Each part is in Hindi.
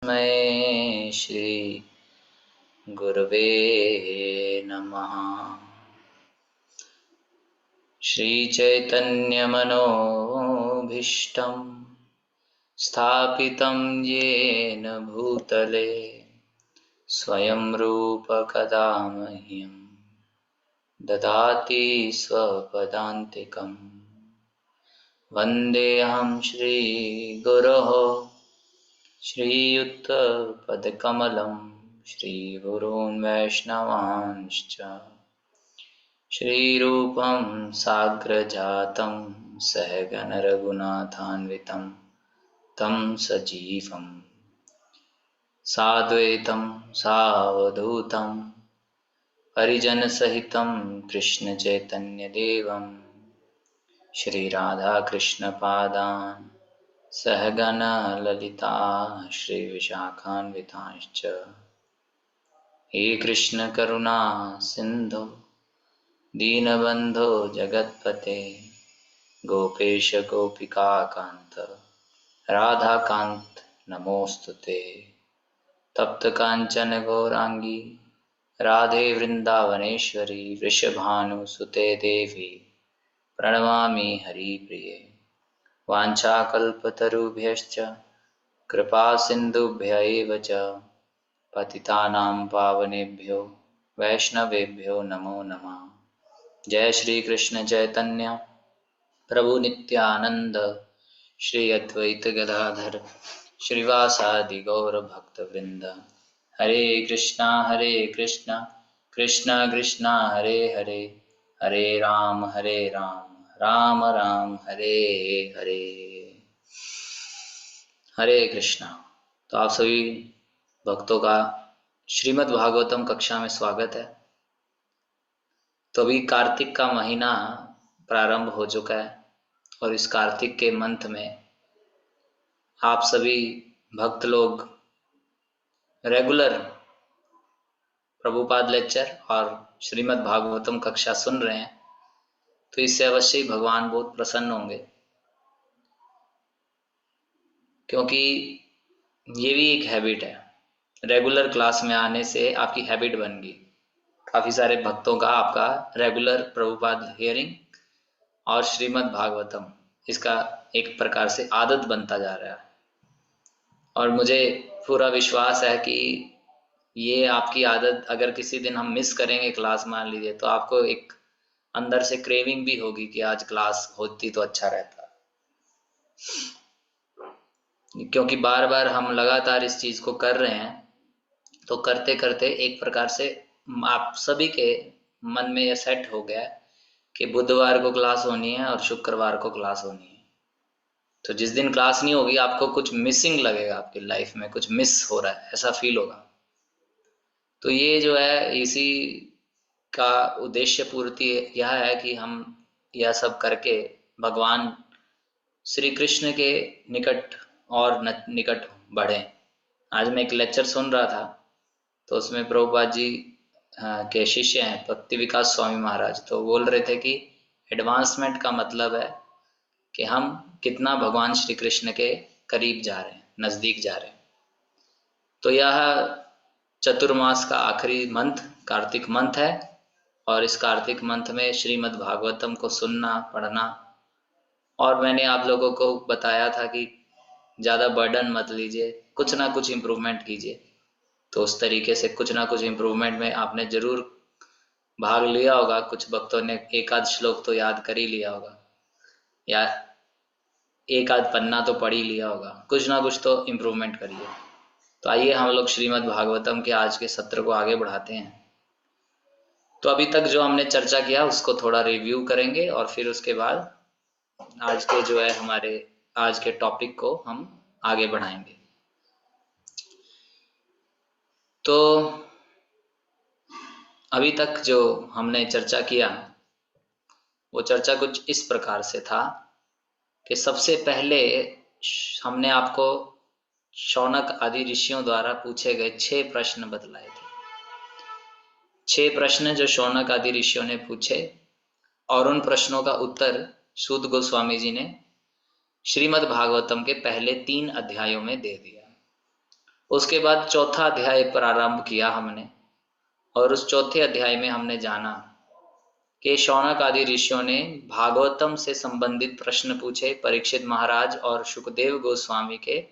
मैं श्री गुरवे नमः। श्रीचैतन्यमनोभीष्टं स्थापितं येन भूतले स्वयं रूप कदा मह्यं ददाति स्वपदान्तिकम्। वन्देऽहं श्रीगुरोः श्रीयुतपदकमलं श्रीगुरून् वैष्णवांश्च श्रीरूपं साग्रजातं सहगण रघुनाथान्वितं तं सजीवं साद्वैतं सावधूतं परिजनसहितं कृष्णचैतन्यदेवं श्रीराधाकृष्णपादान् सहगण ललिता श्रीविशाखान्वितांश्च। हे कृष्ण करुणा सिन्धो दीनबन्धो जगत्पते गोपेश गोपिकान्त राधाकान्त नमोस्तुते। तप्त कांचन गौरांगी राधे वृंदावनेश्वरी वृषभानुसुते देवी प्रणमामि हरिप्रिये। वाञ्छाकल्पतरुभ्यश्च कृपा सिन्धुभ्य एव च पतितानां पावनेभ्यो वैष्णवेभ्यो नमो नमः। जय श्री कृष्ण चैतन्य प्रभु नित्यानंद श्री अद्वैत गदाधर श्रीवासादि गौर भक्त वृंद। हरे कृष्णा कृष्णा कृष्णा हरे हरे, हरे राम राम राम हरे हरे। हरे कृष्णा। तो आप सभी भक्तों का श्रीमद् भागवतम कक्षा में स्वागत है। तो अभी कार्तिक का महीना प्रारंभ हो चुका है और इस कार्तिक के मंथ में आप सभी भक्त लोग रेगुलर प्रभुपाद लेक्चर और श्रीमद् भागवतम कक्षा सुन रहे हैं, तो इससे अवश्य ही भगवान बहुत प्रसन्न होंगे, क्योंकि ये भी एक हैबिट है। रेगुलर क्लास में आने से आपकी हैबिट बन गई। काफी सारे भक्तों का आपका रेगुलर प्रभुपाद हियरिंग और श्रीमद् भागवतम इसका एक प्रकार से आदत बनता जा रहा है। और मुझे पूरा विश्वास है कि ये आपकी आदत अगर किसी दिन हम मिस करेंगे क्लास, मान लीजिए, तो आपको एक अंदर से क्रेविंग भी होगी कि आज क्लास होती तो अच्छा रहता, क्योंकि बार बार हम लगातार इस चीज को कर रहे हैं। तो करते करते एक प्रकार से आप सभी के मन में यह सेट हो गया है कि बुधवार को क्लास होनी है और शुक्रवार को क्लास होनी है। तो जिस दिन क्लास नहीं होगी आपको कुछ मिसिंग लगेगा, आपकी लाइफ में कुछ मिस हो रहा है, ऐसा फील होगा। तो ये जो है, इसी का उद्देश्य पूर्ति यह है कि हम यह सब करके भगवान श्री कृष्ण के निकट और निकट बढ़े। आज मैं एक लेक्चर सुन रहा था, तो उसमें प्रभुपाद जी के शिष्य हैं भक्ति विकास स्वामी महाराज, तो बोल रहे थे कि एडवांसमेंट का मतलब है कि हम कितना भगवान श्री कृष्ण के करीब जा रहे हैं, नजदीक जा रहे हैं। तो यह चतुर्मास का आखिरी मंथ कार्तिक मंथ है, और इस कार्तिक मंथ में श्रीमद् भागवतम को सुनना पढ़ना, और मैंने आप लोगों को बताया था कि ज़्यादा बर्डन मत लीजिए, कुछ ना कुछ इम्प्रूवमेंट कीजिए। तो उस तरीके से कुछ ना कुछ इम्प्रूवमेंट में आपने जरूर भाग लिया होगा। कुछ भक्तों ने एक आध श्लोक तो याद कर ही लिया होगा, या एक आध पन्ना तो पढ़ ही लिया होगा। कुछ ना कुछ तो इम्प्रूवमेंट करिए। तो आइए हम लोग श्रीमद् भागवतम के आज के सत्र को आगे बढ़ाते हैं। तो अभी तक जो हमने चर्चा किया उसको थोड़ा रिव्यू करेंगे, और फिर उसके बाद आज के जो है हमारे आज के टॉपिक को हम आगे बढ़ाएंगे। तो अभी तक जो हमने चर्चा किया वो चर्चा कुछ इस प्रकार से था कि सबसे पहले हमने आपको शौनक आदि ऋषियों द्वारा पूछे गए 6 प्रश्न बतलाए थे। 6 प्रश्न जो शौनक आदि ऋषियों ने पूछे, और उन प्रश्नों का उत्तर सूत गोस्वामी जी ने श्रीमद् भागवतम के पहले 3 अध्यायों में दे दिया। उसके बाद चौथा अध्याय प्रारंभ किया हमने, और उस चौथे अध्याय में हमने जाना कि शौनक आदि ऋषियों ने भागवतम से संबंधित प्रश्न पूछे परीक्षित महाराज और सुखदेव गोस्वामी के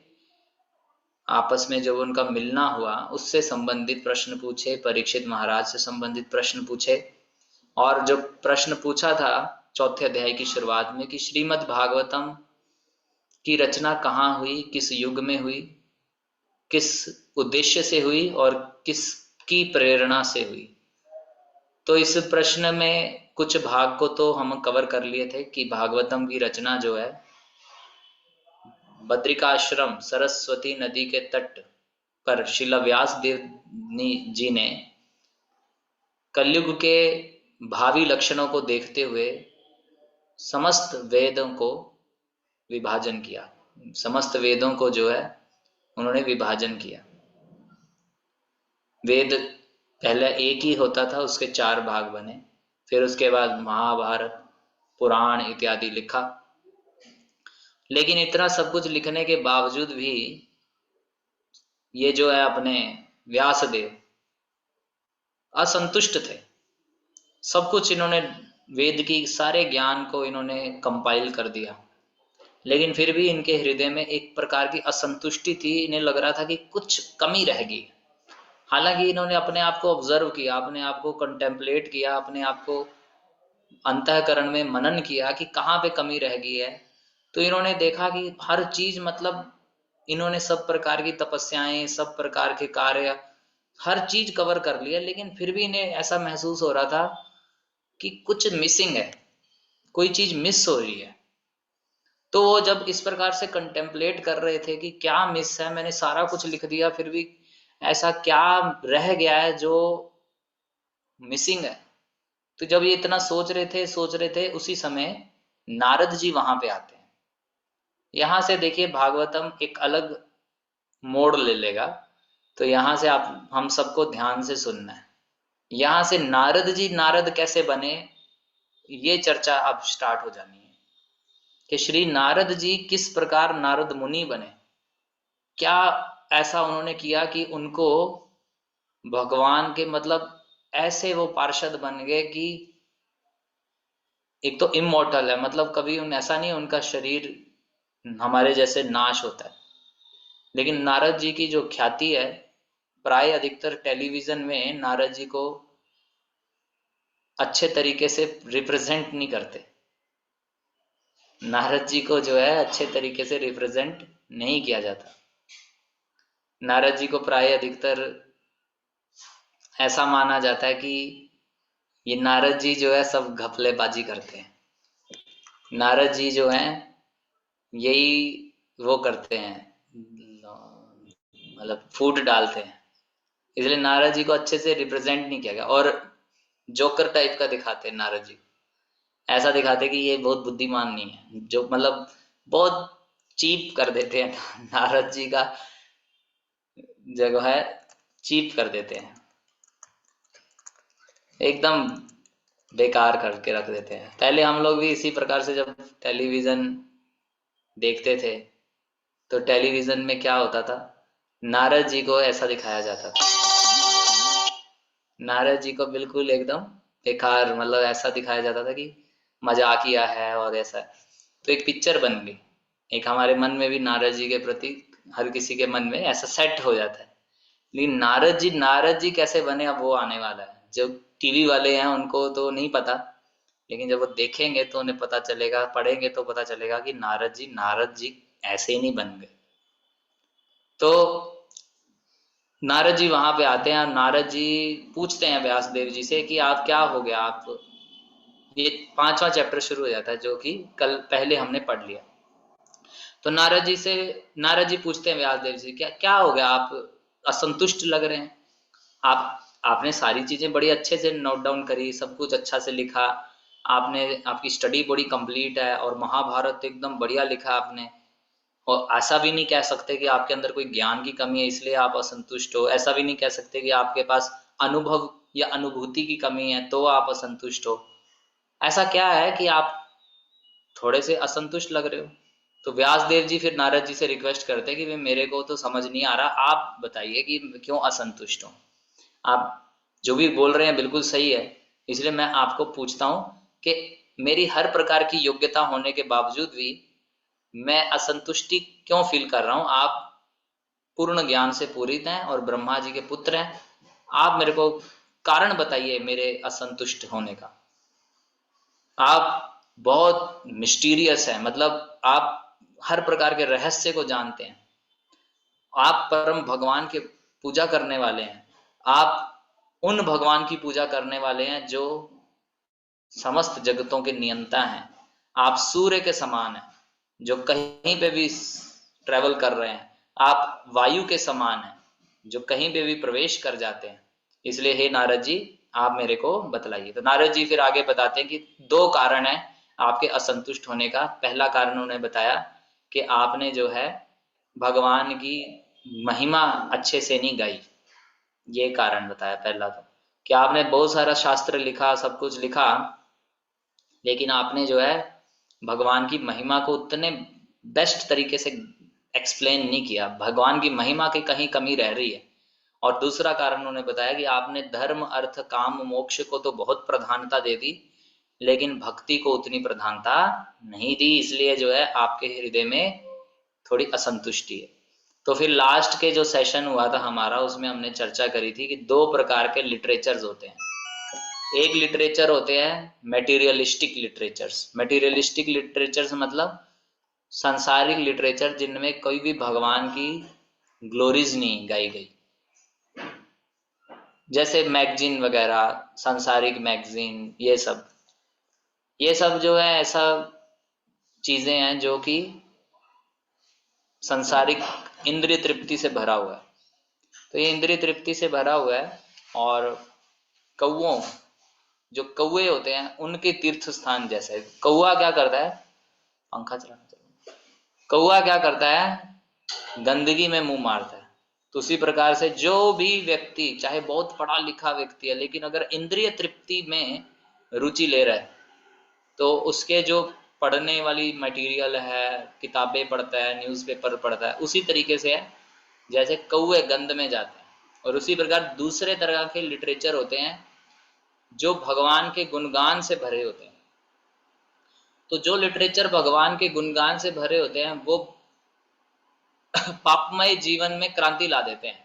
आपस में जब उनका मिलना हुआ उससे संबंधित प्रश्न पूछे, परीक्षित महाराज से संबंधित प्रश्न पूछे। और जो प्रश्न पूछा था चौथे अध्याय की शुरुआत में कि श्रीमद् भागवतम की रचना कहाँ हुई, किस युग में हुई, किस उद्देश्य से हुई और किसकी प्रेरणा से हुई। तो इस प्रश्न में कुछ भाग को तो हम कवर कर लिए थे कि भागवतम की रचना जो है बद्रिकाश्रम सरस्वती नदी के तट पर श्रील व्यास देव जी ने कलयुग के भावी लक्षणों को देखते हुए समस्त वेदों को विभाजन किया। समस्त वेदों को जो है उन्होंने विभाजन किया। वेद पहले एक ही होता था, उसके 4 भाग बने, फिर उसके बाद महाभारत पुराण इत्यादि लिखा। लेकिन इतना सब कुछ लिखने के बावजूद भी ये जो है अपने व्यासदेव असंतुष्ट थे। सब कुछ इन्होंने वेद की सारे ज्ञान को इन्होंने कंपाइल कर दिया, लेकिन फिर भी इनके हृदय में एक प्रकार की असंतुष्टि थी। इन्हें लग रहा था कि कुछ कमी रह गई। हालांकि इन्होंने अपने आप को ऑब्जर्व किया, अपने आप को कंटेम्पलेट किया, अपने आप को अंतःकरण में मनन किया कि कहाँ पे कमी रह गई है। तो इन्होंने देखा कि हर चीज, मतलब इन्होंने सब प्रकार की तपस्याएं, सब प्रकार के कार्य, हर चीज कवर कर लिया, लेकिन फिर भी इन्हें ऐसा महसूस हो रहा था कि कुछ मिसिंग है, कोई चीज मिस हो रही है। तो वो जब इस प्रकार से कंटेम्पलेट कर रहे थे कि क्या मिस है, मैंने सारा कुछ लिख दिया फिर भी ऐसा क्या रह गया है जो मिसिंग है। तो जब ये इतना सोच रहे थे उसी समय नारद जी वहां पे आते हैं। यहां से देखिए भागवतम एक अलग मोड़ ले लेगा। तो यहां से आप हम सबको ध्यान से सुनना है। यहां से नारद जी नारद कैसे बने, ये चर्चा अब स्टार्ट हो जानी है कि श्री नारद जी किस प्रकार नारद मुनि बने। क्या ऐसा उन्होंने किया कि उनको भगवान के, मतलब ऐसे वो पार्षद बन गए कि एक तो इमोर्टल है, मतलब कभी उन ऐसा नहीं उनका शरीर हमारे जैसे नाश होता है। लेकिन नारद जी की जो ख्याति है, प्राय अधिकतर टेलीविजन में नारद जी को अच्छे तरीके से रिप्रेजेंट नहीं करते। नारद जी को जो है अच्छे तरीके से रिप्रेजेंट नहीं किया जाता। नारद जी को प्राय अधिकतर ऐसा माना जाता है कि ये नारद जी जो है सब घपलेबाजी करते हैं। नारद जी जो हैं यही वो करते हैं, मतलब फूट डालते हैं। इसलिए नारद जी को अच्छे से रिप्रेजेंट नहीं किया गया, और जोकर टाइप का दिखाते हैं नारद जी। ऐसा दिखाते कि ये बहुत बुद्धिमान नहीं है, जो मतलब बहुत चीप कर देते हैं नारद जी का जगह है, चीप कर देते हैं, एकदम बेकार करके रख देते हैं। पहले हम लोग भी इसी प्रकार से जब टेलीविजन देखते थे तो टेलीविजन में क्या होता था, नारद जी को ऐसा दिखाया जाता था। नारद जी को बिल्कुल एकदम बेकार, मतलब ऐसा दिखाया जाता था कि मजाकिया है और ऐसा है। तो एक पिक्चर बन गई, एक हमारे मन में भी नारद जी के प्रति हर किसी के मन में ऐसा सेट हो जाता है। लेकिन नारद जी कैसे बने, अब वो आने वाला है। जो टीवी वाले हैं उनको तो नहीं पता, लेकिन जब वो देखेंगे तो उन्हें पता चलेगा, पढ़ेंगे तो पता चलेगा कि नारद जी ऐसे ही नहीं बन गए। तो नारद जी वहां पे आते हैं और नारद जी पूछते हैं व्यासदेव जी से कि आप क्या हो गया, आप, ये 5वां चैप्टर शुरू हो जाता है जो कि कल पहले हमने पढ़ लिया। तो नारद जी पूछते हैं व्यासदेव जी, क्या क्या हो गया, आप असंतुष्ट लग रहे हैं। आपने सारी चीजें बड़ी अच्छे से नोट डाउन करी, सब कुछ अच्छा से लिखा आपने, आपकी स्टडी बड़ी कंप्लीट है, और महाभारत एकदम बढ़िया लिखा आपने। और ऐसा भी नहीं कह सकते कि आपके अंदर कोई ज्ञान की कमी है इसलिए आप असंतुष्ट हो। ऐसा भी नहीं कह सकते कि आपके पास अनुभव या अनुभूति की कमी है तो आप असंतुष्ट हो। ऐसा क्या है कि आप थोड़े से असंतुष्ट लग रहे हो। तो व्यास देव जी फिर नारद जी से रिक्वेस्ट करते हैं कि भाई मेरे को तो समझ नहीं आ रहा, आप बताइए कि क्यों असंतुष्ट हूँ। आप जो भी बोल रहे हैं बिल्कुल सही है, इसलिए मैं आपको पूछता हूँ कि मेरी हर प्रकार की योग्यता होने के बावजूद भी मैं असंतुष्टि क्यों फील कर रहा हूँ। आप पूर्ण ज्ञान से पूरित हैं और ब्रह्मा जी के पुत्र हैं, आप मेरे को कारण बताइए मेरे असंतुष्ट होने का। आप बहुत मिस्टीरियस हैं, मतलब आप हर प्रकार के रहस्य को जानते हैं, आप परम भगवान के पूजा करने वाले हैं, आप उन भगवान की पूजा करने वाले हैं जो समस्त जगतों के नियंता हैं। आप सूर्य के समान हैं जो कहीं पे भी ट्रेवल कर रहे हैं। आप वायु के समान हैं जो कहीं पे भी प्रवेश कर जाते हैं। इसलिए हे नारद जी, आप मेरे को बतलाइए। तो नारद जी फिर आगे बताते हैं कि दो कारण है आपके असंतुष्ट होने का। पहला कारण उन्होंने बताया कि आपने जो है भगवान की महिमा अच्छे से नहीं गाई। ये कारण बताया पहला। तो कि आपने बहुत सारा शास्त्र लिखा, सब कुछ लिखा, लेकिन आपने जो है भगवान की महिमा को उतने बेस्ट तरीके से एक्सप्लेन नहीं किया। भगवान की महिमा की कहीं कमी रह रही है। और दूसरा कारण उन्होंने बताया कि आपने धर्म अर्थ काम मोक्ष को तो बहुत प्रधानता दे दी, लेकिन भक्ति को उतनी प्रधानता नहीं दी, इसलिए जो है आपके हृदय में थोड़ी असंतुष्टि है। तो फिर लास्ट के जो सेशन हुआ था हमारा, उसमें हमने चर्चा करी थी कि दो प्रकार के लिटरेचर्स होते हैं। एक लिटरेचर होते हैं मेटीरियलिस्टिक लिटरेचर्स। मेटीरियलिस्टिक लिटरेचर्स मतलब सांसारिक लिटरेचर जिनमें कोई भी भगवान की ग्लोरीज नहीं गाई गई, जैसे मैगजीन वगैरह, सांसारिक मैगजीन, ये सब जो है ऐसा चीजें हैं जो कि सांसारिक इंद्रिय तृप्ति से भरा हुआ है। तो ये इंद्रिय तृप्ति से भरा हुआ है। और कौओं, जो कौए होते हैं उनके तीर्थ स्थान जैसे, कौआ क्या करता है, पंखा चलाना चाहिए, कौआ क्या करता है, गंदगी में मुंह मारता है। तो उसी प्रकार से जो भी व्यक्ति चाहे बहुत पढ़ा लिखा व्यक्ति है, लेकिन अगर इंद्रिय तृप्ति में रुचि ले रहा है, तो उसके जो पढ़ने वाली मटेरियल है, किताबें पढ़ता है, न्यूज़पेपर पढ़ता है, उसी तरीके से है जैसे कौए गंद में जाते हैं। और उसी प्रकार दूसरे तरह के लिटरेचर होते हैं जो भगवान के गुणगान से भरे होते हैं। तो जो लिटरेचर भगवान के गुणगान से भरे होते हैं वो पापमय जीवन में क्रांति ला देते हैं,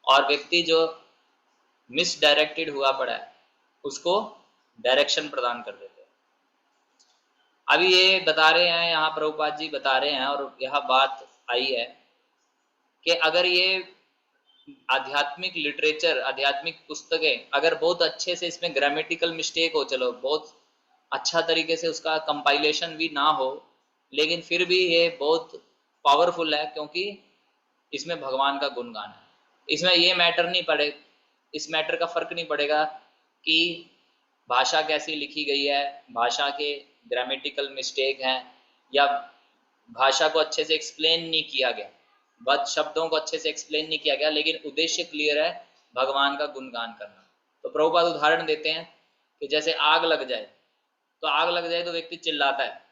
और व्यक्ति जो मिसडायरेक्टेड हुआ पड़ा है उसको डायरेक्शन प्रदान कर देते हैं। अभी ये बता रहे हैं यहाँ प्रभुपाद जी बता रहे हैं, और यह बात आई है कि अगर ये आध्यात्मिक लिटरेचर, आध्यात्मिक पुस्तकें अगर बहुत अच्छे से इसमें ग्रामेटिकल मिस्टेक हो, चलो बहुत अच्छा तरीके से उसका कंपाइलेशन भी ना हो, लेकिन फिर भी ये बहुत पावरफुल है, क्योंकि इसमें भगवान का गुणगान है। इसमें ये मैटर नहीं पड़े, इस मैटर का फर्क नहीं पड़ेगा कि भाषा कैसी लिखी गई है, भाषा के ग्रामेटिकल मिस्टेक हैं, या भाषा को अच्छे से एक्सप्लेन नहीं किया गया, बस शब्दों को अच्छे से एक्सप्लेन नहीं किया गया, लेकिन उद्देश्य क्लियर है, भगवान का गुणगान करना। तो प्रभुपाद उदाहरण देते हैं कि जैसे आग लग जाए, तो आग लग जाए तो व्यक्ति चिल्लाता है,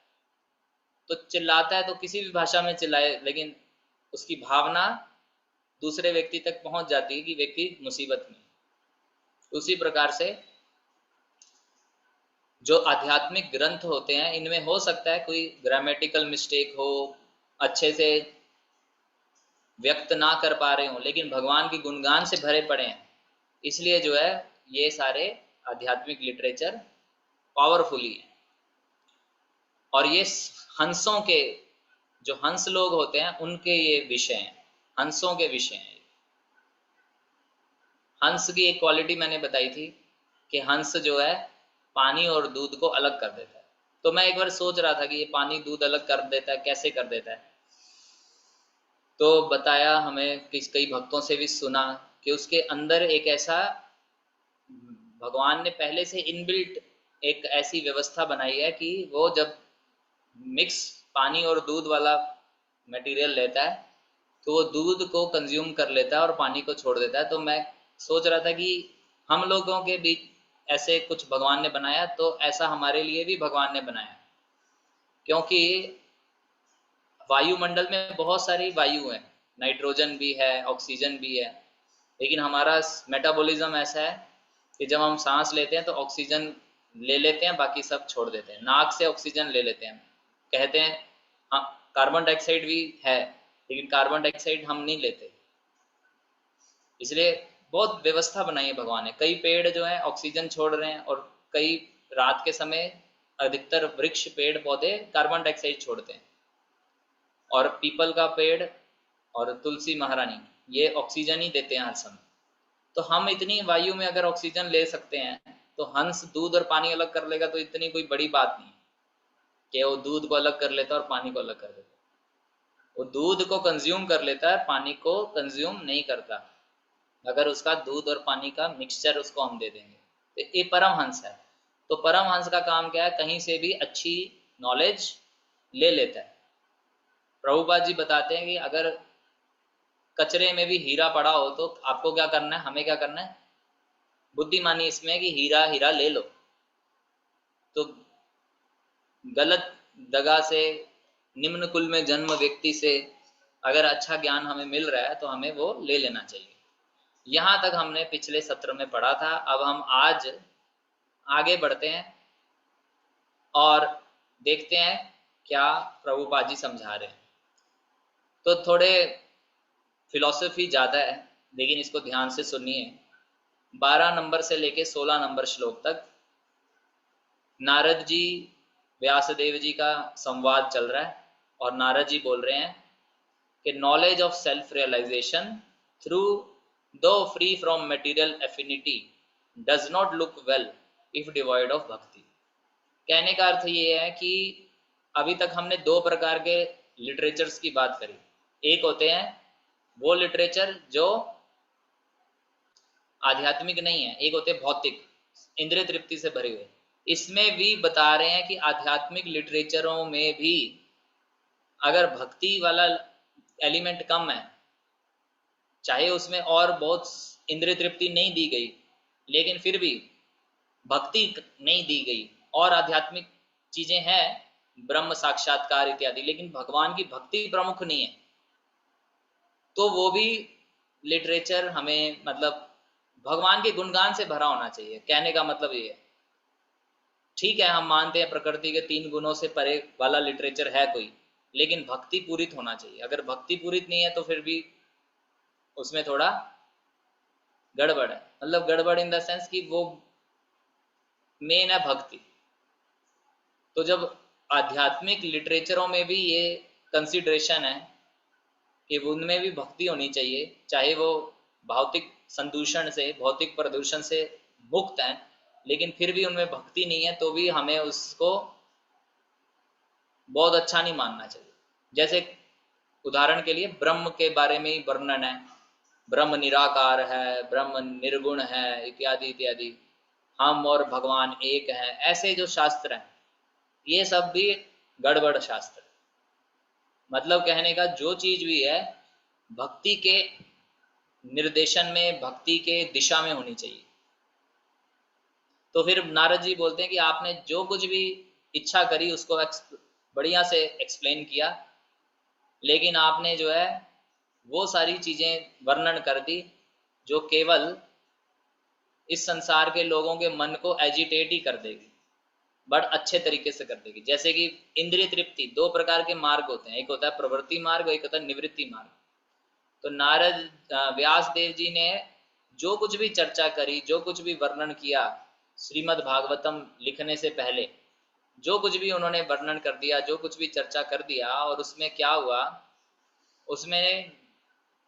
तो चिल्लाता है तो किसी भी भाषा में चिल्लाए, लेकिन उसकी भावना दूसरे व्यक्ति तक पहुंच जाती है कि व्यक्ति मुसीबत में। उसी प्रकार से जो आध्यात्मिक ग्रंथ होते हैं इनमें हो सकता है कोई ग्रामेटिकल मिस्टेक हो, अच्छे से व्यक्त ना कर पा रहे हो, लेकिन भगवान की गुणगान से भरे पड़े हैं, इसलिए जो है ये सारे आध्यात्मिक लिटरेचर पावरफुली है। और ये हंसों के, जो हंस लोग होते हैं उनके ये विषय हैं, हंसों के विषय हैं। हंस की एक क्वालिटी मैंने बताई थी कि हंस जो है पानी और दूध को अलग कर देता है। तो मैं एक बार सोच रहा था कि ये पानी दूध अलग कर देता है, कैसे कर देता है। तो बताया हमें कि कई भक्तों से भी सुना कि उसके अंदर एक ऐसा, भगवान ने पहले से इनबिल्ट एक ऐसी व्यवस्था बनाई है कि वो जब मिक्स पानी और दूध वाला मटेरियल लेता है तो वो दूध को कंज्यूम कर लेता है और पानी को छोड़ देता है। तो मैं सोच रहा था कि हम लोगों के बीच ऐसे कुछ भगवान ने बनाया, तो ऐसा हमारे लिए भी भगवान ने बनाया, क्योंकि वायुमंडल में बहुत सारी वायु है, नाइट्रोजन भी है, ऑक्सीजन भी है, लेकिन हमारा मेटाबॉलिज्म ऐसा है कि जब हम सांस लेते हैं तो ऑक्सीजन ले लेते हैं, बाकी सब छोड़ देते हैं। नाक से ऑक्सीजन ले लेते हैं, कहते हैं हाँ कार्बन डाइऑक्साइड भी है, लेकिन कार्बन डाइऑक्साइड हम नहीं लेते। इसलिए बहुत व्यवस्था बनाई है भगवान ने। कई पेड़ जो है ऑक्सीजन छोड़ रहे हैं, और कई रात के समय अधिकतर वृक्ष पेड़ पौधे कार्बन डाइऑक्साइड छोड़ते हैं, और पीपल का पेड़ और तुलसी महारानी ये ऑक्सीजन ही देते हैं हर समय। तो हम इतनी वायु में अगर ऑक्सीजन ले सकते हैं, तो हंस दूध और पानी अलग कर लेगा तो इतनी कोई बड़ी बात नहीं कि वो दूध को अलग कर लेता है और पानी को अलग कर देता है। वो दूध को कंज्यूम कर लेता है, पानी को कंज्यूम नहीं करता, अगर उसका दूध और पानी का मिक्सचर उसको हम दे देंगे। तो ये परमहंस है। तो परमहंस का काम क्या है, कहीं से भी अच्छी नॉलेज ले लेता है। प्रभुपाद जी बताते हैं कि अगर कचरे में भी हीरा पड़ा हो तो आपको क्या करना है, हमें क्या करना है, बुद्धिमानी इसमें कि हीरा हीरा ले लो। तो गलत दगा से, निम्न कुल में जन्म व्यक्ति से अगर अच्छा ज्ञान हमें मिल रहा है तो हमें वो ले लेना चाहिए। यहाँ तक हमने पिछले सत्र में पढ़ा था। अब हम आज आगे बढ़ते हैं और देखते हैं क्या प्रभुपाद जी समझा रहे हैं। तो थोड़े फिलॉसफी ज़्यादा है, लेकिन इसको ध्यान से सुनिए। 12 नंबर से लेके 16 नंबर श्लोक तक नारद जी व्यासदेव जी का संवाद चल रहा है, और नारद जी बोल रहे हैं कि knowledge of self realisation through though free from material affinity does not look well if devoid of bhakti. कहने का अर्थ ये है कि अभी तक हमने दो प्रकार के लिटरेचर्स की बात करी। एक होते हैं वो लिटरेचर जो आध्यात्मिक नहीं है, एक होते भौतिक, इंद्रिय तृप्ति से भरे हुए। इसमें भी बता रहे हैं कि आध्यात्मिक लिटरेचरों में भी अगर भक्ति वाला एलिमेंट कम है, चाहे उसमें और बहुत इंद्रिय तृप्ति नहीं दी गई, लेकिन फिर भी भक्ति नहीं दी गई और आध्यात्मिक चीजें हैं, ब्रह्म साक्षात्कार इत्यादि, लेकिन भगवान की भक्ति प्रमुख नहीं है, तो वो भी लिटरेचर हमें मतलब भगवान के गुणगान से भरा होना चाहिए। कहने का मतलब ये है, ठीक है हम मानते हैं प्रकृति के 3 गुणों से परे वाला लिटरेचर है कोई, लेकिन भक्ति पूरित होना चाहिए। अगर भक्ति पूरित नहीं है तो फिर भी उसमें थोड़ा गड़बड़ है। मतलब गड़बड़ इन द सेंस कि वो मेन है भक्ति। तो जब आध्यात्मिक लिटरेचरों में भी ये कंसिडरेशन है कि उनमें भी भक्ति होनी चाहिए, चाहे वो भौतिक संदूषण से, भौतिक प्रदूषण से मुक्त हैं, लेकिन फिर भी उनमें भक्ति नहीं है, तो भी हमें उसको बहुत अच्छा नहीं मानना चाहिए। जैसे उदाहरण के लिए ब्रह्म के बारे में ही वर्णन है, ब्रह्म निराकार है, ब्रह्म निर्गुण है, इत्यादि इत्यादि, हम और भगवान एक हैं, ऐसे जो शास्त्र हैं ये सब भी गड़बड़ शास्त्र। मतलब कहने का जो चीज भी है भक्ति के निर्देशन में, भक्ति के दिशा में होनी चाहिए। तो फिर नारद जी बोलते हैं कि आपने जो कुछ भी इच्छा करी उसको बढ़िया से एक्सप्लेन किया, लेकिन आपने जो है वो सारी चीजें वर्णन कर दी जो केवल इस संसार के लोगों के मन को एजिटेट ही कर देगी, बट अच्छे तरीके से कर देगी। जैसे कि इंद्रिय तृप्ति, दो प्रकार के मार्ग होते हैं, एक होता है प्रवृत्ति मार्ग, एक होता है निवृत्ति मार्ग। तो नारद व्यास देव जी ने जो कुछ भी चर्चा करी, जो कुछ भी वर्णन किया, श्रीमद् भागवतम लिखने से पहले जो कुछ भी उन्होंने वर्णन कर दिया, जो कुछ भी चर्चा कर दिया, और उसमें क्या हुआ, उसमें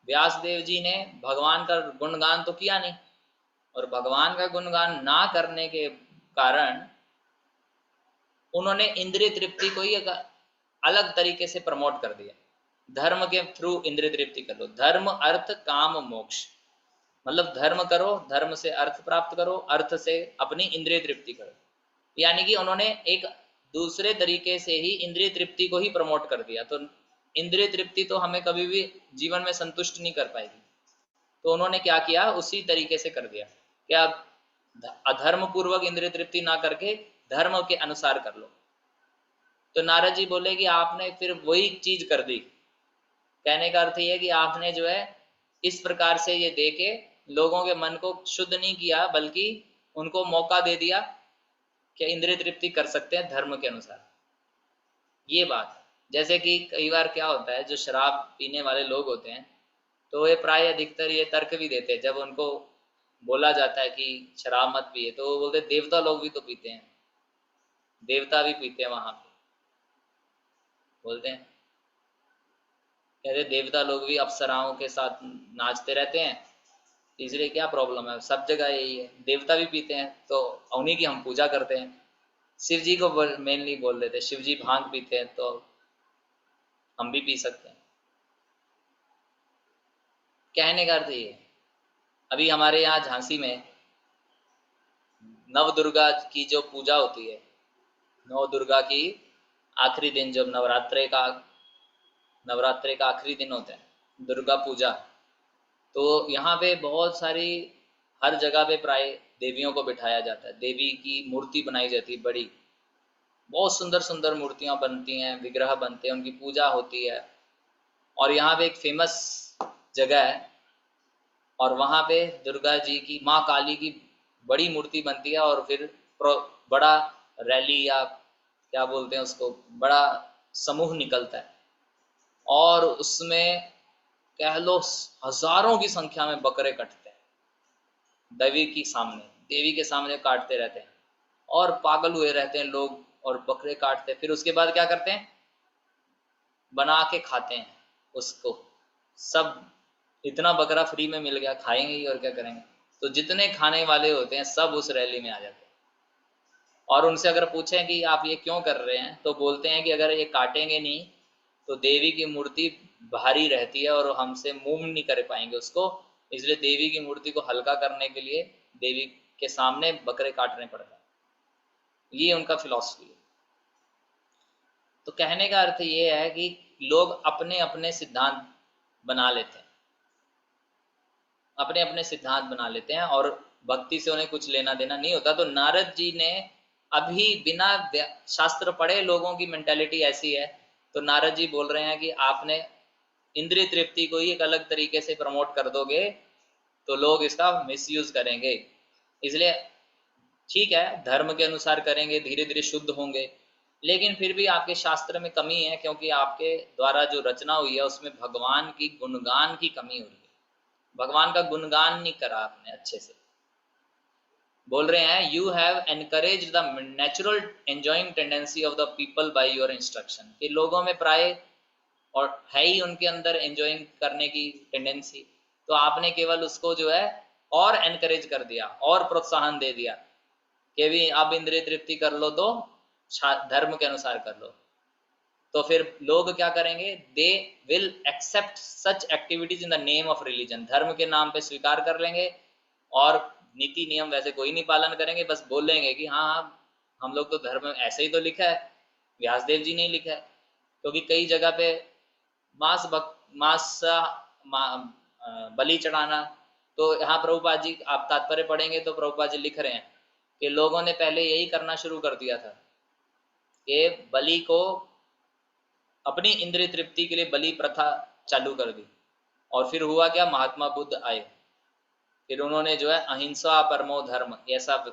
व्यासदेव जी ने भगवान का गुणगान तो किया नहीं, और भगवान का गुणगान ना करने के कारण उन्होंने इंद्रिय तृप्ति को ही एक अलग तरीके से प्रमोट कर दिया। धर्म के थ्रू इंद्रिय तृप्ति कर लो, धर्म अर्थ काम मोक्ष, मतलब धर्म करो, धर्म से अर्थ प्राप्त करो, अर्थ से अपनी इंद्रिय तृप्ति करो। यानी कि उन्होंने एक दूसरे तरीके से ही इंद्रिय तृप्ति को ही प्रमोट कर दिया। तो इंद्रिय तृप्ति तो हमें कभी भी जीवन में संतुष्ट नहीं कर पाएगी, तो उन्होंने क्या किया, उसी तरीके से कर दिया कि आप अधर्म पूर्वक इंद्रिय तृप्ति ना करके धर्म के अनुसार कर लो। तो नारद जी बोले कि आपने फिर वही चीज कर दी। कहने का अर्थ ये है कि आपने जो है इस प्रकार से ये दे के लोगों के मन को शुद्ध नहीं किया, बल्कि उनको मौका दे दिया कि इंद्रिय तृप्ति कर सकते हैं धर्म के अनुसार। ये बात, जैसे कि कई बार क्या होता है, जो शराब पीने वाले लोग होते हैं तो ये प्राय अधिकतर ये तर्क भी देते हैं, जब उनको बोला जाता है कि शराब मत पिए तो वो बोलते देवता लोग भी तो पीते हैं, देवता भी पीते हैं वहां पे, बोलते हैं, कहते देवता लोग भी अप्सराओं के साथ नाचते रहते हैं, इसलिए क्या प्रॉब्लम है, सब जगह यही है, देवता भी पीते हैं तो उन्हीं की हम पूजा करते हैं। शिव जी को मेनली बोल देते हैं, शिव जी भांग पीते हैं तो हम भी पी सकते हैं। कहने का अर्थ ये है, अभी हमारे यहाँ झांसी में नव दुर्गा की जो पूजा होती है, नव दुर्गा की आखिरी दिन, जब नवरात्रे का आखिरी दिन होता है दुर्गा पूजा, तो यहाँ पे बहुत सारी, हर जगह पे प्राय देवियों को बिठाया जाता है, देवी की मूर्ति बनाई जाती है बड़ी, बहुत सुंदर सुंदर मूर्तियां बनती हैं, विग्रह बनते हैं, उनकी पूजा होती है। और यहाँ पे एक फेमस जगह है, और वहाँ पे दुर्गा जी की, माँ काली की बड़ी मूर्ति बनती है, और फिर बड़ा रैली या क्या बोलते हैं उसको, बड़ा समूह निकलता है, और उसमें कह लो हजारों की संख्या में बकरे कटते हैं, देवी के सामने काटते रहते हैं, और पागल हुए रहते हैं लोग, और बकरे काटते हैं, फिर उसके बाद क्या करते हैं, बना के खाते हैं उसको, सब, इतना बकरा फ्री में मिल गया, खाएंगे ही और क्या करेंगे, तो जितने खाने वाले होते हैं सब उस रैली में आ जाते हैं। और उनसे अगर पूछें कि आप ये क्यों कर रहे हैं, तो बोलते हैं कि अगर ये काटेंगे नहीं तो देवी की मूर्ति भारी रहती है और हमसे मूव नहीं कर पाएंगे उसको, इसलिए देवी की मूर्ति को हल्का करने के लिए देवी के सामने बकरे काटने पड़ते हैं। ये उनका फिलॉसफी है। तो कहने का अर्थ ये है कि लोग अपने अपने सिद्धांत बना लेते हैं, अपने अपने सिद्धांत बना लेते हैं, और भक्ति से उन्हें कुछ लेना देना नहीं होता। तो नारद जी ने अभी बिना शास्त्र पढ़े, लोगों की मेंटेलिटी ऐसी है, तो नारद जी बोल रहे हैं कि आपने इंद्रिय तृप्ति को ही एक अलग तरीके से प्रमोट कर दोगे तो लोग इसका मिसयूज करेंगे, इसलिए ठीक है धर्म के अनुसार करेंगे, धीरे धीरे शुद्ध होंगे, लेकिन फिर भी आपके शास्त्र में कमी है, क्योंकि आपके द्वारा जो रचना हुई है उसमें भगवान की गुणगान की कमी हो रही है, भगवान का गुणगान नहीं करा आपने अच्छे से। बोल रहे हैं you have encourage the natural enjoying tendency of the people by your instruction, कि लोगों में प्राय और है ही उनके अंदर एंजॉइंग करने की टेंडेंसी, तो आपने केवल उसको जो है और एनकरेज कर दिया और प्रोत्साहन दे दिया कि भी अब इंद्रिय तृप्ति कर लो तो धर्म के अनुसार कर लो, तो फिर लोग क्या करेंगे, they will accept such activities in the name of religion, धर्म के नाम पे स्वीकार कर लेंगे, और नीति नियम वैसे कोई नहीं पालन करेंगे, बस बोलेंगे कि हाँ हाँ हम लोग तो धर्म में ऐसे ही तो लिखा है, व्यासदेव जी ने लिखा है, क्योंकि कई जगह पे मांस बलि चढ़ाना, तो यहाँ प्रभुपाद जी आप तात्पर्य पढ़ेंगे तो प्रभुपाद जी लिख रहे हैं कि लोगों ने पहले यही करना शुरू कर दिया था कि बलि को अपनी इंद्रिय तृप्ति के लिए बलि प्रथा चालू कर दी, और फिर हुआ क्या, महात्मा बुद्ध आए, फिर उन्होंने जो है अहिंसा परमो धर्म ऐसा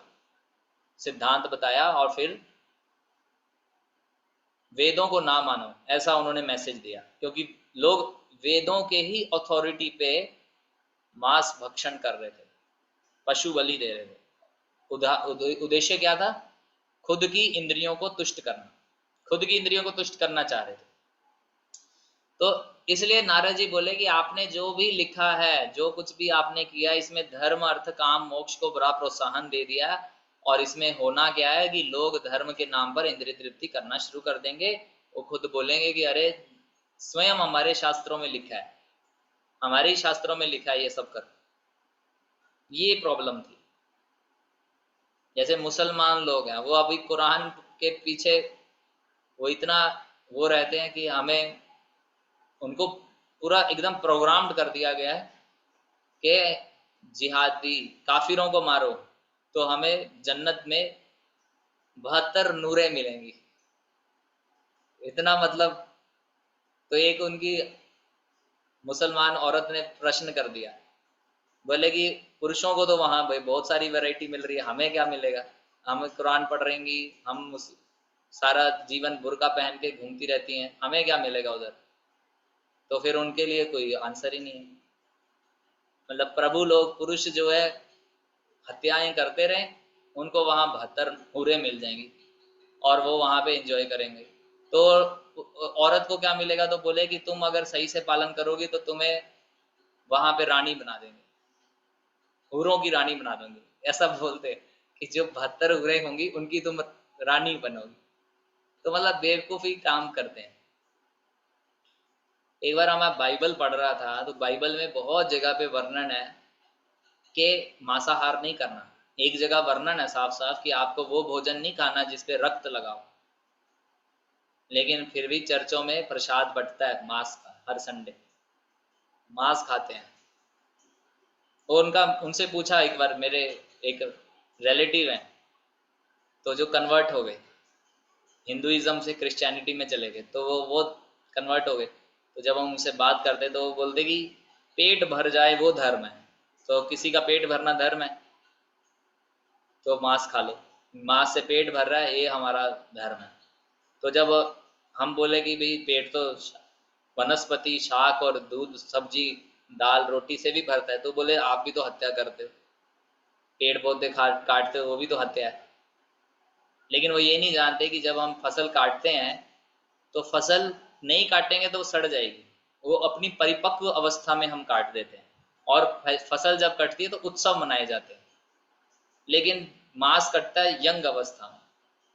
सिद्धांत बताया, और फिर वेदों को ना मानो ऐसा उन्होंने मैसेज दिया, क्योंकि लोग वेदों के ही अथॉरिटी पे मांस भक्षण कर रहे थे, पशु बलि दे रहे थे। उद्देश्य क्या था, खुद की इंद्रियों को तुष्ट करना, खुद की इंद्रियों को तुष्ट करना चाह रहे थे। तो इसलिए नारद जी बोले कि आपने जो भी लिखा है, जो कुछ भी आपने किया, इसमें धर्म अर्थ काम मोक्ष को बड़ा प्रोत्साहन दे दिया, और इसमें होना क्या है कि लोग धर्म के नाम पर इंद्रिय तृप्ति करना शुरू कर देंगे, वो खुद बोलेंगे कि अरे स्वयं हमारे शास्त्रों में लिखा है, हमारे ही शास्त्रों में लिखा है ये सब कर। ये प्रॉब्लम थी। जैसे मुसलमान लोग हैं, वो अभी कुरान के पीछे वो इतना वो रहते हैं कि हमें, उनको पूरा एकदम प्रोग्राम्ड कर दिया गया है कि जिहादी काफिरों को मारो तो हमें जन्नत में 72 नूरें मिलेंगी, इतना मतलब। तो एक उनकी मुसलमान औरत ने प्रश्न कर दिया, बोले कि पुरुषों को तो वहां भाई बहुत सारी वैरायटी मिल रही है, हमें क्या मिलेगा? हम कुरान पढ़ रहेंगी, हम सारा जीवन बुर्का पहन के घूमती रहती हैं, हमें क्या मिलेगा उधर? तो फिर उनके लिए कोई आंसर ही नहीं है। मतलब प्रभु लोग, पुरुष जो है हत्याएं करते रहे, उनको वहां 72 हूरें मिल जाएंगी और वो वहां पे एंजॉय करेंगे। तो औरत को क्या मिलेगा? तो बोले कि तुम अगर सही से पालन करोगी तो तुम्हें वहां पे रानी बना देंगे, हूरों की रानी बना देंगे। ऐसा बोलते हैं कि जो 72 हूरें होंगी उनकी तुम रानी बनोगी। तो मतलब बेवकूफी काम करते हैं। एक बार मैं बाइबल पढ़ रहा था तो बाइबल में बहुत जगह पे वर्णन है कि मांसाहार नहीं करना। एक जगह वर्णन है साफ साफ कि आपको वो भोजन नहीं खाना जिसपे रक्त लगाओ, लेकिन फिर भी चर्चों में प्रसाद बंटता है मांस का, हर संडे मांस खाते हैं। और उनका उनसे पूछा एक बार, मेरे एक रिलेटिव हैं तो जो कन्वर्ट हो गए, हिंदुइज्म से क्रिश्चियनिटी में चले गए, तो वो कन्वर्ट हो गए। तो जब हम उनसे बात करते तो वो बोलते कि पेट भर जाए वो धर्म है। तो किसी का पेट भरना धर्म है तो मांस खा लो, मांस से पेट भर रहा है ये हमारा धर्म है। तो जब हम बोले कि भाई पेट तो वनस्पति शाक और दूध सब्जी दाल रोटी से भी भरता है, तो बोले आप भी तो हत्या करते हो, पेड़ पौधे काटते हो, वो भी तो हत्या है। लेकिन वो ये नहीं जानते कि जब हम फसल काटते हैं तो फसल नहीं काटेंगे तो वो सड़ जाएगी, वो अपनी परिपक्व अवस्था में हम काट देते हैं। और फसल जब कटती है तो उत्सव मनाए जाते हैं, लेकिन मांस कटता है यंग अवस्था में,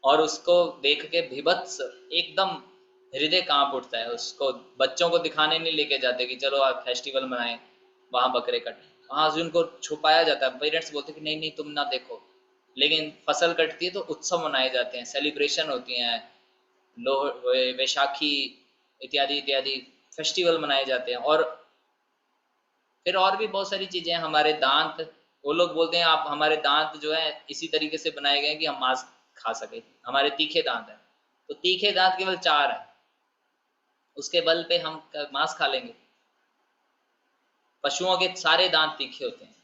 और उसको देख के भीभत्स एकदम हृदय कांप उठता है। उसको बच्चों को दिखाने नहीं लेके जाते कि चलो आप फेस्टिवल मनाएं, वहां बकरे कटें, वहां से उनको छुपाया जाता है। पेरेंट्स बोलते कि नहीं नहीं तुम ना देखो। लेकिन फसल कटती है तो उत्सव मनाए जाते हैं, सेलिब्रेशन होती हैं, लोह वैशाखी इत्यादि इत्यादि फेस्टिवल मनाए जाते हैं। और फिर और भी बहुत सारी चीजें हैं, हमारे दांत, वो लोग बोलते हैं आप हमारे दांत जो है इसी तरीके से बनाए गए हैं कि हम मांस खा सके, हमारे तीखे दांत हैं। तो तीखे दांत केवल 4 है, उसके बल पे हम मांस खा लेंगे? पशुओं के सारे दांत तीखे होते हैं,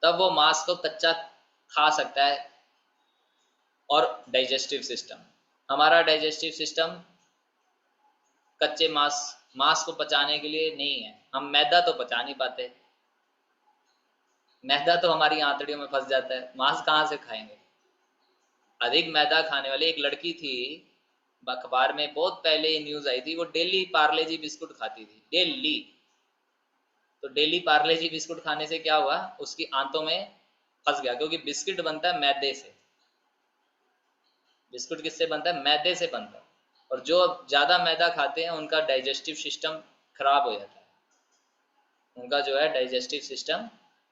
तब वो मांस को कच्चा खा सकता है। और डाइजेस्टिव सिस्टम, हमारा डाइजेस्टिव सिस्टम कच्चे मांस मांस को पचाने के लिए नहीं है। हम मैदा तो पचा नहीं पाते, मैदा तो हमारी आंतड़ियों में फंस जाता है, मांस कहाँ से खाएंगे? अधिक मैदा खाने वाली एक लड़की थी, अखबार में बहुत पहले न्यूज आई थी, वो डेली पार्ले जी बिस्कुट खाती थी, डेली। तो डेली पार्ले जी बिस्कुट खाने से क्या हुआ, उसकी आंतों में फंस गया, क्योंकि बिस्किट बनता है मैदे से। बिस्कुट किससे बनता है? मैदे से बनता है। और जो ज्यादा मैदा खाते हैं उनका डाइजेस्टिव सिस्टम खराब हो जाता है, उनका जो है डाइजेस्टिव सिस्टम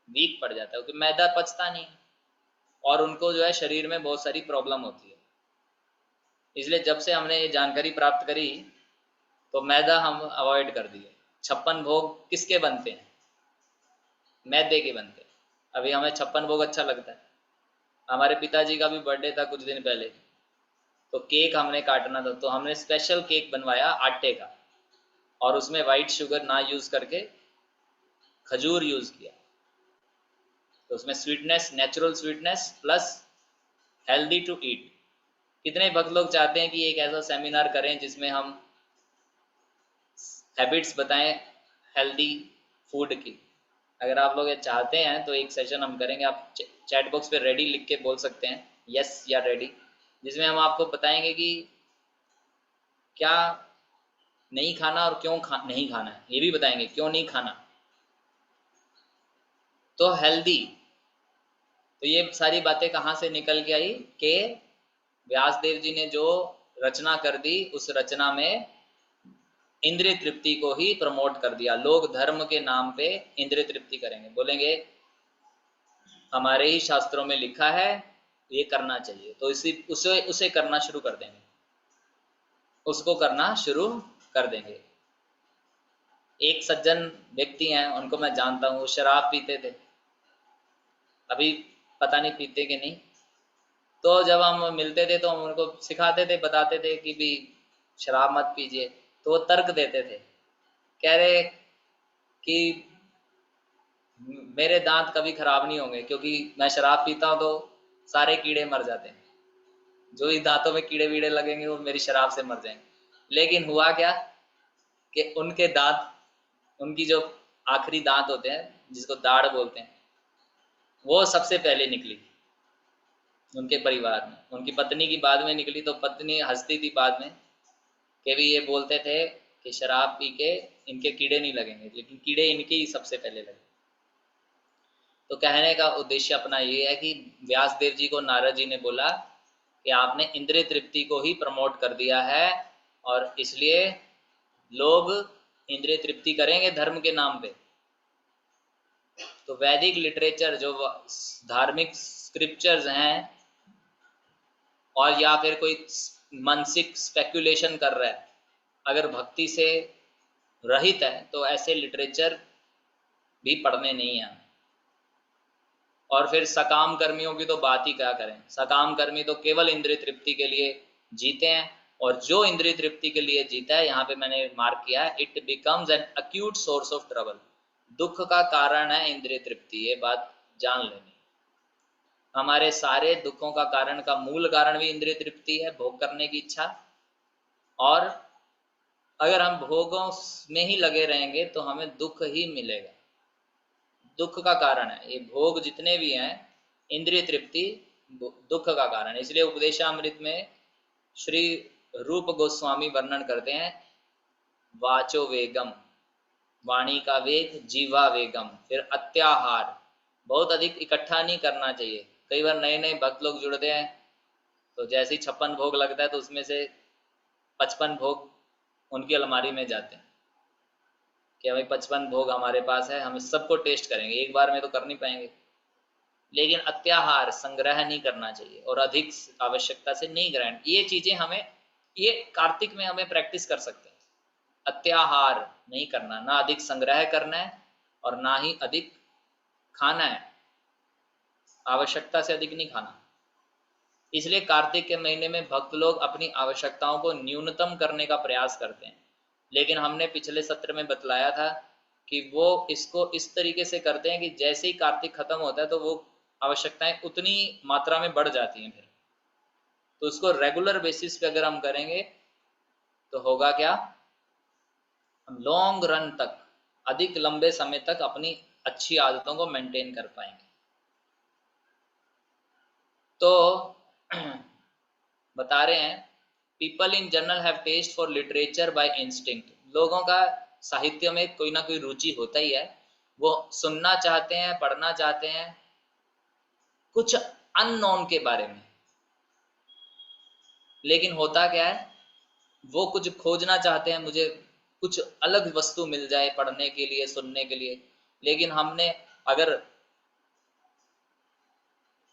वीक पड़ जाता है, क्योंकि मैदा पचता नहीं है और उनको जो है शरीर में बहुत सारी प्रॉब्लम होती है। इसलिए जब से हमने ये जानकारी प्राप्त करी तो मैदा हम अवॉइड कर दिए। 56 भोग किसके बनते हैं? मैदे के बनते हैं। अभी हमें 56 भोग अच्छा लगता है। हमारे पिताजी का भी बर्थडे था कुछ दिन पहले, तो केक हमने काटना था, तो हमने स्पेशल केक बनवाया आटे का, और उसमें वाइट शुगर ना यूज करके खजूर यूज किया। तो उसमें sweetness, natural sweetness plus healthy to eat. कितने भक्त लोग चाहते हैं कि एक ऐसा सेमिनार करें जिसमें हम हैबिट्स बताएं हेल्दी फूड की। अगर आप लोग ये चाहते हैं तो एक सेशन हम करेंगे, आप चैट बॉक्स पे रेडी लिख के बोल सकते हैं, यस या रेडी, जिसमें हम आपको बताएंगे कि क्या नहीं खाना और क्यों नहीं खाना है, ये भी बताएंगे क्यों नहीं खाना। तो हेल्दी, तो ये सारी बातें कहाँ से निकल के आई कि व्यास देव जी ने जो रचना कर दी, उस रचना में इंद्रिय तृप्ति को ही प्रमोट कर दिया। लोग धर्म के नाम पे इंद्रिय तृप्ति करेंगे, बोलेंगे हमारे ही शास्त्रों में लिखा है ये करना चाहिए, तो इसी उसे उसे करना शुरू कर देंगे, उसको करना शुरू कर देंगे। एक सज्जन व्यक्ति हैं, उनको मैं जानता हूँ, वो शराब पीते थे, अभी पता नहीं पीते कि नहीं। तो जब हम मिलते थे तो हम उनको सिखाते थे, बताते थे कि भी शराब मत पीजिए। तो वो तर्क देते थे, कह रहे कि मेरे दांत कभी खराब नहीं होंगे क्योंकि मैं शराब पीता हूँ तो सारे कीड़े मर जाते हैं, जो ही दांतों में कीड़े वीड़े लगेंगे वो मेरी शराब से मर जाएंगे। लेकिन हुआ क्या कि उनके दांत, उनकी जो आखिरी दांत होते हैं जिसको दाढ़ बोलते हैं, वो सबसे पहले निकली उनके परिवार में। उनकी पत्नी की बाद में निकली, तो पत्नी हंसती थी बाद में कि भी ये बोलते थे कि शराब पी के इनके कीड़े नहीं लगेंगे, लेकिन कीड़े इनके ही सबसे पहले लगे। तो कहने का उद्देश्य अपना ये है कि व्यासदेव जी को नारद जी ने बोला कि आपने इंद्रिय तृप्ति को ही प्रमोट कर दिया है, और इसलिए लोग इंद्रिय तृप्ति करेंगे धर्म के नाम पे। तो वैदिक लिटरेचर जो धार्मिक स्क्रिप्चर्स हैं, और या फिर कोई मानसिक स्पेकुलेशन कर रहा है, अगर भक्ति से रहित है तो ऐसे लिटरेचर भी पढ़ने नहीं है। और फिर सकाम कर्मियों की तो बात ही क्या करें, सकाम कर्मी तो केवल इंद्रिय तृप्ति के लिए जीते हैं, और जो इंद्रिय तृप्ति के लिए जीता है, यहाँ पे मैंने मार्क किया है, it becomes N acute source of trouble. दुख का कारण है इंद्रिय तृप्ति, ये बात जान लेनी। हमारे सारे दुखों का कारण का मूल कारण भी इंद्रिय तृप्ति है, भोग करने की इच्छा। और अगर हम भोगों में ही लगे रहेंगे तो हमें दुख ही मिलेगा। दुख का कारण है ये भोग जितने भी हैं, इंद्रिय तृप्ति दुख का कारण है। इसलिए उपदेशामृत में श्री रूप गोस्वामी वर्णन करते हैं, वाचो वेगम, वाणी का वेग, जीवा वेगम, फिर अत्याहार, बहुत अधिक इकट्ठा नहीं करना चाहिए। कई बार नए नए भक्त लोग जुड़ते हैं तो जैसे ही 56 भोग लगता है तो उसमें से 55 भोग उनकी अलमारी में जाते हैं कि भाई 55 भोग हमारे पास है, हम सबको टेस्ट करेंगे, एक बार में तो कर नहीं पाएंगे। लेकिन अत्याहार, संग्रह नहीं करना चाहिए, और अधिक आवश्यकता से नहीं ग्रहण। ये चीजें हमें, ये कार्तिक में हमें प्रैक्टिस कर सकते हैं। अत्याहार नहीं करना, ना अधिक संग्रह करना है और ना ही अधिक खाना है, आवश्यकता से अधिक नहीं खाना। इसलिए कार्तिक के महीने में भक्त लोग अपनी आवश्यकताओं को न्यूनतम करने का प्रयास करते हैं। लेकिन हमने पिछले सत्र में बतलाया था कि वो इसको इस तरीके से करते हैं कि जैसे ही कार्तिक खत्म होता है तो वो आवश्यकताएं उतनी मात्रा में बढ़ जाती हैं फिर। तो उसको रेगुलर बेसिस पे अगर हम करेंगे तो होगा क्या, हम लॉन्ग रन तक, अधिक लंबे समय तक अपनी अच्छी आदतों को मेंटेन कर पाएंगे। तो बता रहे हैं, people in general have taste for literature by instinct. लोगों का साहित्य में कोई ना कोई रुचि होता ही है, वो सुनना चाहते हैं, पढ़ना चाहते हैं कुछ अननोन के बारे में। लेकिन होता क्या है, वो कुछ खोजना चाहते हैं, मुझे कुछ अलग वस्तु मिल जाए पढ़ने के लिए, सुनने के लिए। लेकिन हमने अगर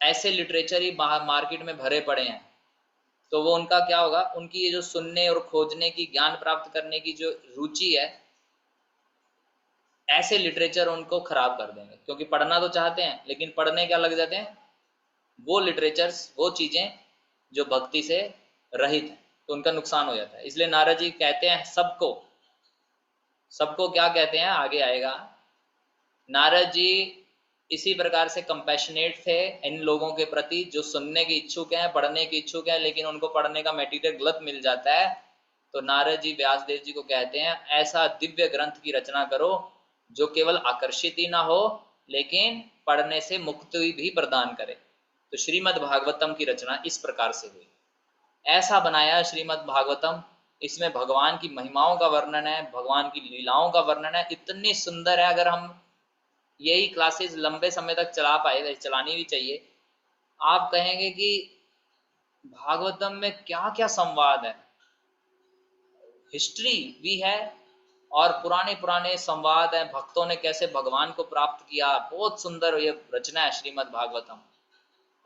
ऐसे लिटरेचर ही मार्केट में भरे पड़े हैं तो वो उनका क्या होगा, उनकी ये जो सुनने और खोजने की, ज्ञान प्राप्त करने की जो रुचि है, ऐसे लिटरेचर उनको खराब कर देंगे। क्योंकि पढ़ना तो चाहते हैं लेकिन पढ़ने क्या लग जाते हैं, वो लिटरेचर्स, वो चीजें जो भक्ति से रहित है, तो उनका नुकसान हो जाता है। इसलिए नारद जी कहते हैं सबको, सबको क्या कहते हैं आगे आएगा। नारद जी इसी प्रकार से कंपैशनेट थे इन लोगों के प्रति जो सुनने के इच्छुक हैं, पढ़ने के इच्छुक हैं, लेकिन उनको पढ़ने का मटेरियल गलत मिल जाता है। तो नारद जी व्यासदेव जी को कहते हैं, ऐसा दिव्य ग्रंथ की रचना करो जो केवल आकर्षित ही ना हो लेकिन पढ़ने से मुक्ति भी प्रदान करे। तो श्रीमद् भागवतम की रचना इस प्रकार से हुई। ऐसा बनाया श्रीमद् भागवतम, इसमें भगवान की महिमाओं का वर्णन है, भगवान की लीलाओं का वर्णन है, इतनी सुंदर है। अगर हम यही क्लासेस लंबे समय तक चला पाए, वैसे चलानी भी चाहिए, आप कहेंगे कि भागवतम में क्या क्या संवाद है, हिस्ट्री भी है और पुराने पुराने संवाद हैं, भक्तों ने कैसे भगवान को प्राप्त किया। बहुत सुंदर ये रचना है श्रीमद् भागवतम।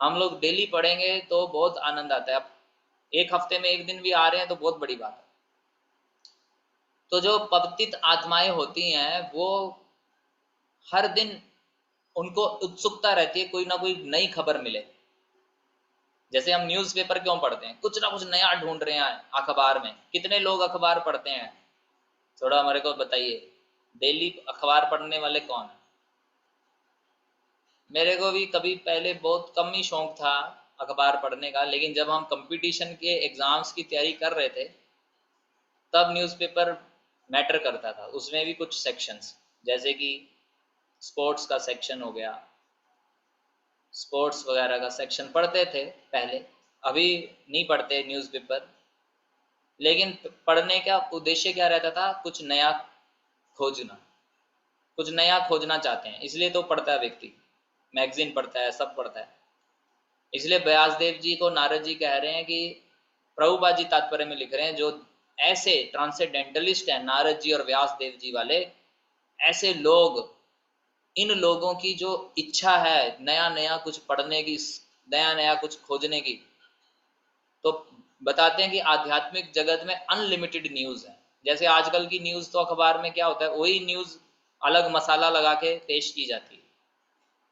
हम लोग डेली पढ़ेंगे तो बहुत आनंद आता है। अब एक हफ्ते में एक दिन भी आ रहे हैं तो बहुत बड़ी बात है। तो जो पतित आत्माएं होती हैं वो हर दिन, उनको उत्सुकता रहती है कोई ना कोई नई खबर मिले। जैसे हम न्यूज़पेपर क्यों पढ़ते हैं, कुछ ना कुछ नया ढूंढ रहे हैं अखबार में। कितने लोग अखबार पढ़ते हैं, थोड़ा हमारे को बताइए। डेली अखबार पढ़ने वाले कौन है? मेरे को भी कभी पहले बहुत कम ही शौक था अखबार पढ़ने का, लेकिन जब हम कंपटीशन के एग्जाम्स की तैयारी कर रहे थे तब न्यूज़पेपर मैटर करता था। उसमें भी कुछ सेक्शंस, जैसे कि स्पोर्ट्स का सेक्शन हो गया, स्पोर्ट्स वगैरह का सेक्शन पढ़ते थे पहले। अभी नहीं पढ़ते न्यूज़पेपर, लेकिन पढ़ने का उद्देश्य क्या रहता था, कुछ नया खोजना। कुछ नया खोजना चाहते हैं, इसलिए तो पढ़ता है व्यक्ति, मैगजीन पढ़ता है, सब पढ़ता है। इसलिए व्यासदेव जी को नारद जी कह रहे हैं कि प्रभुपाद जी तात्पर्य में लिख रहे हैं, जो ऐसे ट्रांसेंडेंटलिस्ट हैं नारद जी और व्यासदेव जी वाले, ऐसे लोग, इन लोगों की जो इच्छा है नया नया कुछ पढ़ने की, नया नया कुछ खोजने की, तो बताते हैं कि आध्यात्मिक जगत में अनलिमिटेड न्यूज है। जैसे आजकल की न्यूज तो अखबार में क्या होता है, वही न्यूज अलग मसाला लगा के पेश की जाती है।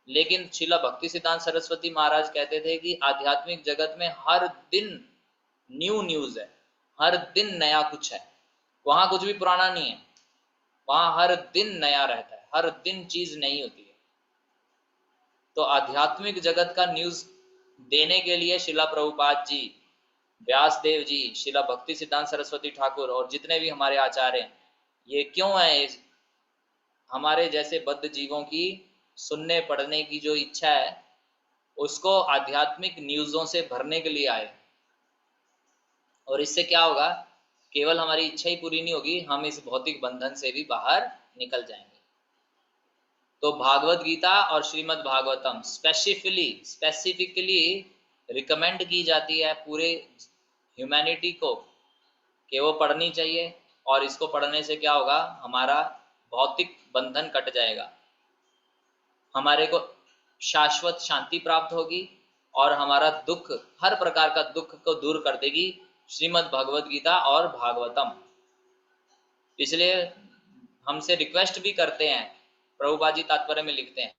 लेकिन शिला भक्ति सिद्धांत सरस्वती महाराज कहते थे कि आध्यात्मिक जगत में हर दिन न्यू न्यूज है, हर दिन नया कुछ है। वहां कुछ भी पुराना नहीं है, वहां हर दिन नया रहता है, हर दिन चीज नई होती है। तो आध्यात्मिक जगत का न्यूज देने के लिए शिला प्रभुपाद जी, व्यासदेव जी, शिला भक्ति सिद्धांत सरस्वती ठाकुर और जितने भी हमारे आचार्य हैं, ये क्यों है, हमारे जैसे बद्ध जीवों की सुनने पढ़ने की जो इच्छा है उसको आध्यात्मिक न्यूज़ों से भरने के लिए आए। और इससे क्या होगा, केवल हमारी इच्छा ही पूरी नहीं होगी, हम इस भौतिक बंधन से भी बाहर निकल जाएंगे। तो भागवत गीता और श्रीमद् भागवतम स्पेसिफिकली रिकमेंड की जाती है पूरे ह्यूमैनिटी को कि वो पढ़नी चाहिए। और इसको पढ़ने से क्या होगा, हमारा भौतिक बंधन कट जाएगा, हमारे को शाश्वत शांति प्राप्त होगी, और हमारा दुख, हर प्रकार का दुख को दूर कर देगी श्रीमद् भगवद गीता और भागवतम। इसलिए हमसे रिक्वेस्ट भी करते हैं, प्रभुपाद जी तात्पर्य में लिखते हैं,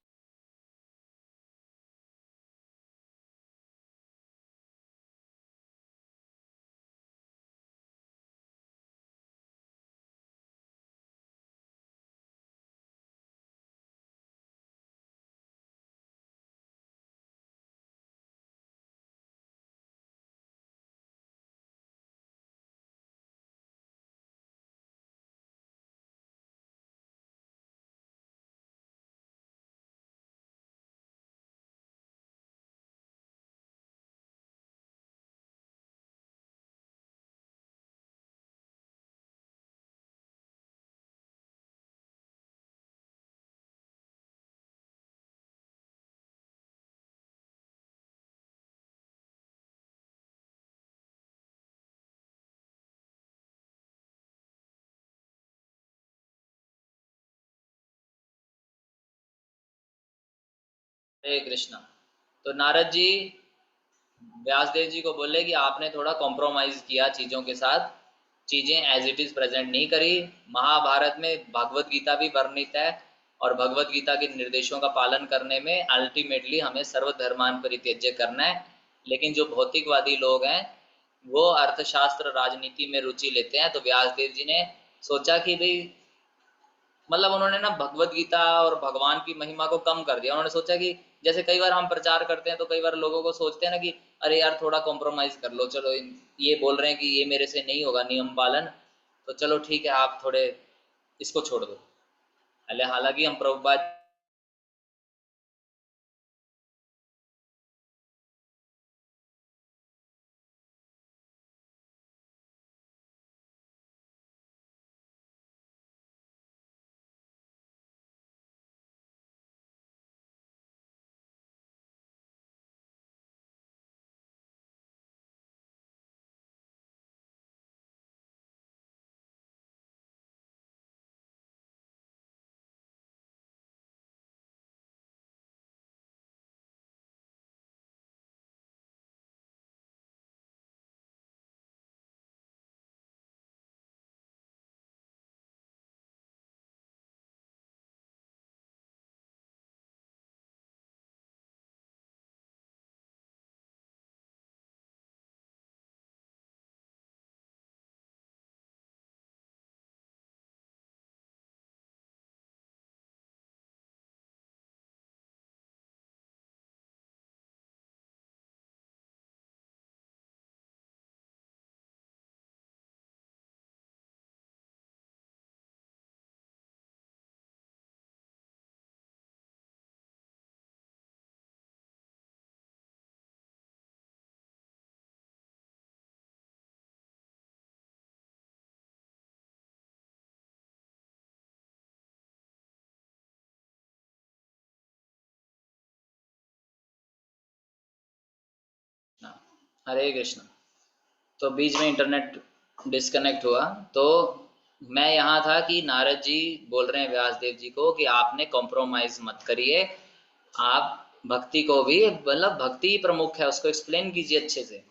हरे कृष्णा। तो नारद जी व्यासदेव जी को बोले कि आपने थोड़ा कॉम्प्रोमाइज किया चीजों के साथ, चीजें एज इट इज प्रेजेंट नहीं करी। महाभारत में भगवत गीता भी वर्णित है, और भगवत गीता के निर्देशों का पालन करने में अल्टीमेटली हमें सर्वधर्मान परित्यज्य करना है। लेकिन जो भौतिकवादी लोग हैं वो अर्थशास्त्र राजनीति में रुचि लेते हैं। तो व्यासदेव जी ने सोचा कि भाई, मतलब उन्होंने ना भगवत गीता और भगवान की महिमा को कम कर दिया। उन्होंने सोचा कि जैसे कई बार हम प्रचार करते हैं तो कई बार लोगों को सोचते हैं ना कि अरे यार थोड़ा कॉम्प्रोमाइज कर लो, चलो ये बोल रहे हैं कि ये मेरे से नहीं होगा नियम पालन, तो चलो ठीक है आप थोड़े इसको छोड़ दो। हालांकि हम प्रभुपाद हरे कृष्ण। तो बीच में इंटरनेट डिस्कनेक्ट हुआ। तो मैं यहाँ था कि नारद जी बोल रहे हैं व्यास देव जी को कि आपने कॉम्प्रोमाइज मत करिए, आप भक्ति को भी, मतलब भक्ति ही प्रमुख है, उसको एक्सप्लेन कीजिए अच्छे से।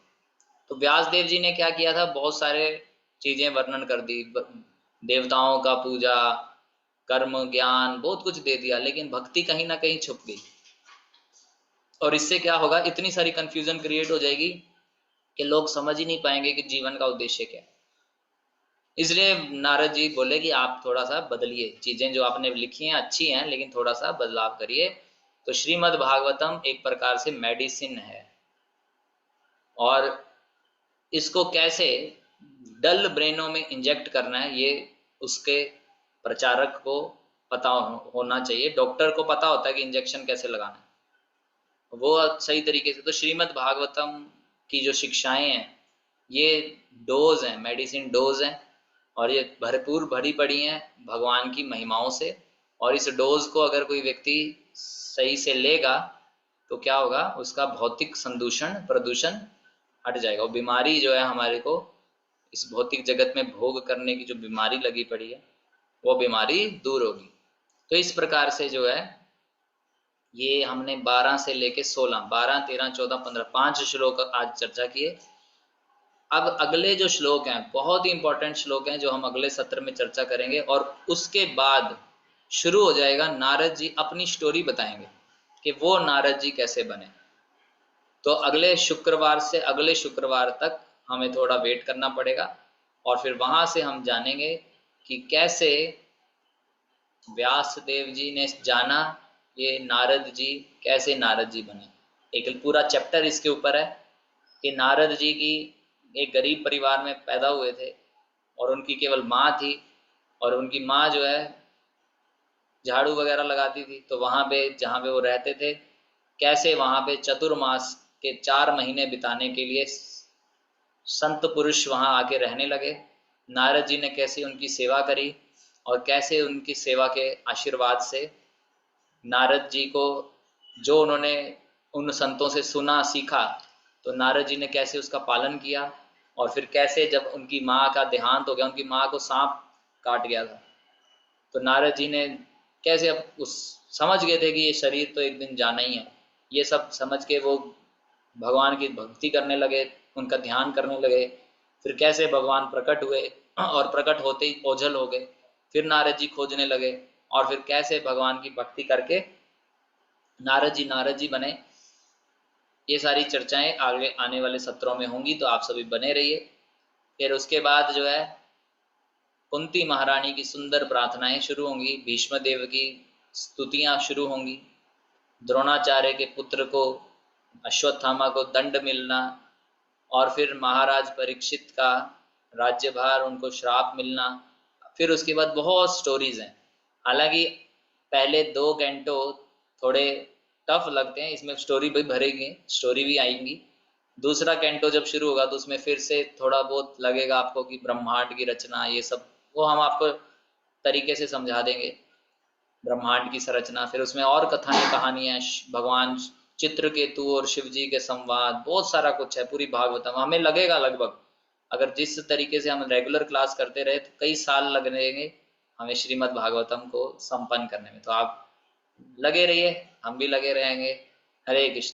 तो व्यास देव जी ने क्या किया था, बहुत सारे चीजें वर्णन कर दी, देवताओं का पूजा, कर्म, ज्ञान, बहुत कुछ दे दिया, लेकिन भक्ति कहीं ना कहीं छुप गई। और इससे क्या होगा, इतनी सारी कंफ्यूजन क्रिएट हो जाएगी कि लोग समझ ही नहीं पाएंगे कि जीवन का उद्देश्य क्या है। इसलिए नारद जी बोले कि आप थोड़ा सा बदलिए, चीजें जो आपने लिखी हैं अच्छी हैं, लेकिन थोड़ा सा बदलाव करिए। तो श्रीमद् भागवतम एक प्रकार से मेडिसिन है, और इसको कैसे डल ब्रेनों में इंजेक्ट करना है, ये उसके प्रचारक को पता होना चाहिए। डॉक्टर को पता होता है कि इंजेक्शन कैसे लगाना है, वो सही तरीके से। तो श्रीमद् भागवतम की जो शिक्षाएं हैं, ये डोज हैं, मेडिसिन डोज हैं, और ये भरपूर भरी पड़ी हैं भगवान की महिमाओं से। और इस डोज को अगर कोई व्यक्ति सही से लेगा तो क्या होगा, उसका भौतिक संदूषण, प्रदूषण हट जाएगा। वो बीमारी जो है हमारे को, इस भौतिक जगत में भोग करने की जो बीमारी लगी पड़ी है, वो बीमारी दूर होगी। तो इस प्रकार से जो है, ये हमने 12 से लेके 16, 12, 13, 14, 15, 5 श्लोक आज चर्चा किए। अब अगले जो श्लोक हैं बहुत ही इंपॉर्टेंट श्लोक हैं, जो हम अगले सत्र में चर्चा करेंगे, और उसके बाद शुरू हो जाएगा, नारद जी अपनी स्टोरी बताएंगे कि वो नारद जी कैसे बने। तो अगले शुक्रवार से अगले शुक्रवार तक हमें थोड़ा वेट करना पड़ेगा, और फिर वहां से हम जानेंगे कि कैसे व्यास देव जी ने जाना, ये नारद जी कैसे नारद जी बने। एक पूरा चैप्टर इसके ऊपर है कि नारद जी की एक गरीब परिवार में पैदा हुए थे, और उनकी केवल माँ थी, और उनकी माँ जो है झाड़ू वगैरह लगाती थी। तो वहाँ पे जहाँ पे वो रहते थे, कैसे वहाँ पे चतुर्मास के 4 महीने बिताने के लिए संत पुरुष वहाँ आके रहने लगे। नारद जी ने कैसे उनकी सेवा करी, और कैसे उनकी सेवा के आशीर्वाद से नारद जी को, जो उन्होंने उन संतों से सुना सीखा, तो नारद जी ने कैसे उसका पालन किया। और फिर कैसे जब उनकी माँ का देहांत हो गया, उनकी माँ को सांप काट गया था, तो नारद जी ने कैसे, अब उस समझ गए थे कि ये शरीर तो एक दिन जाना ही है, ये सब समझ के वो भगवान की भक्ति करने लगे, उनका ध्यान करने लगे। फिर कैसे भगवान प्रकट हुए, और प्रकट होते ही ओझल हो गए, फिर नारद जी खोजने लगे, और फिर कैसे भगवान की भक्ति करके नारद जी बने। ये सारी चर्चाएं आगे आने वाले सत्रों में होंगी, तो आप सभी बने रहिए। फिर उसके बाद जो है, कुंती महारानी की सुंदर प्रार्थनाएं शुरू होंगी, भीष्म देव की स्तुतियां शुरू होंगी, द्रोणाचार्य के पुत्र को, अश्वत्थामा को दंड मिलना, और फिर महाराज परीक्षित का राज्यभार, उनको श्राप मिलना। फिर उसके बाद बहुत स्टोरीज हैं। हालांकि पहले 2 घंटों थोड़े टफ लगते हैं, इसमें स्टोरी भी भरेगी, स्टोरी भी आएंगी। दूसरा कैंटो जब शुरू होगा तो उसमें फिर से थोड़ा बहुत लगेगा आपको कि ब्रह्मांड की रचना, ये सब वो हम आपको तरीके से समझा देंगे, ब्रह्मांड की संरचना। फिर उसमें और कथाएं कहानियां, भगवान चित्रकेतु और शिव जी के संवाद, बहुत सारा कुछ है। पूरी भागवतम हमें लगेगा लगभग, अगर जिस तरीके से हम रेगुलर क्लास करते रहे, तो कई साल लगेंगे हमें श्रीमद् भागवतम को संपन्न करने में। तो आप लगे रहिए, हम भी लगे रहेंगे। हरे कृष्ण।